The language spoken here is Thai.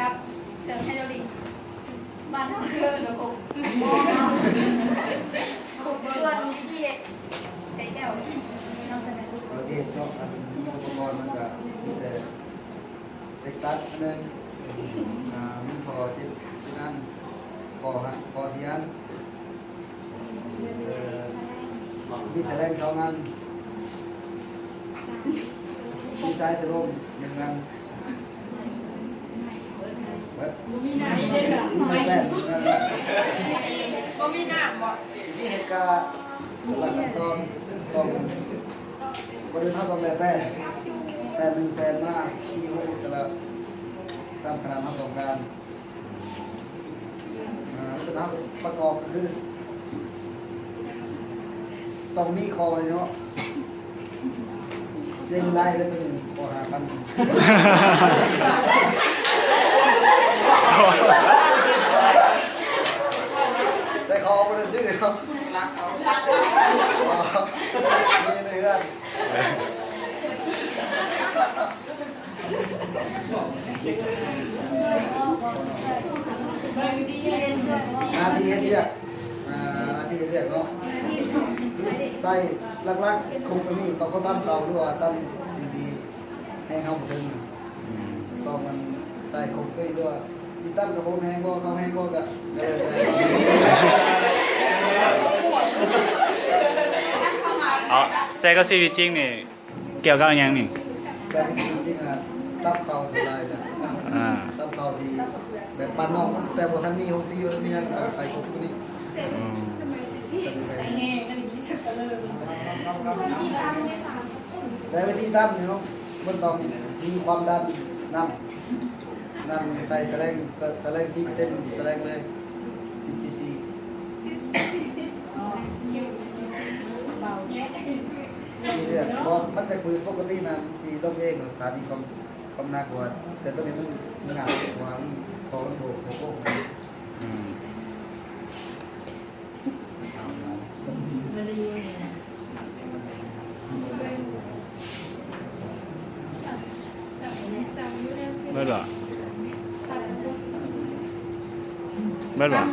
กับเติมไฮโดรลิกบ้านเราคือระบบมองส่วนวิธีใช้แก้วน้องจะได้รู้ ประเทศก็มีอุปกรณ์มันก็มีแต่เล็กตัดนึงมีพอที่นั่นพอเสียนมีแสดงเขางานมีสายสลมหนึ่งงานมีหน้าไม่ได้หรอ มีแป้ง ก็มีหน้าบ่ ที่เหตุการณ์หลักต้องบริเวณเขาต้องแป้งเป็นแฟนมากที่หูแต่ละตามขนาดเขาต้องการลักษณะประกอบก็คือต้องมีคอเนาะเส้นลายก็ตัวหนึ่งคอหากันได้คอมันจะซื้อเขารักเขามีเนื้อนาทีเรียกนาทีเรียกเนาะใส่ลักๆคงตัวนี้ต้องเขาตั้งเตาด้วยตั้งดีให้เขาถึงต้องมันใส่คงตัวนี้ด้วยที่ตั้งกับพวกแห้งก็เขาแห้งก็จะเลยอ๋อใส่ก็ชีวิตจริงนี่เกี่ยวกับอะไรนี่ แต่จริงๆนะตั้งเตาสบายจ้ะตั้งเตาดีแบบปานนอกแต่พอท่านมีของซีมีอย่างต่างใส่คงตัวนี้ ใส่แห้งนั่นอย่างนี้สักกะเลย แต่วิธีตั้งเนี่ยมันต้องมีความดันน้ำใส่แสลงซีเต็มแสลงเลย10 cc เบาแยะ นี่เรื่องบอลมันจะปืนปกตินะสีลมเองสถานีความน่ากลัวแต่ตัวนี้มันหนักกว่าพอมันโผล่ไม่ได้ยุ่งเลย เบิดเหรอเบิดเหรอ ตาม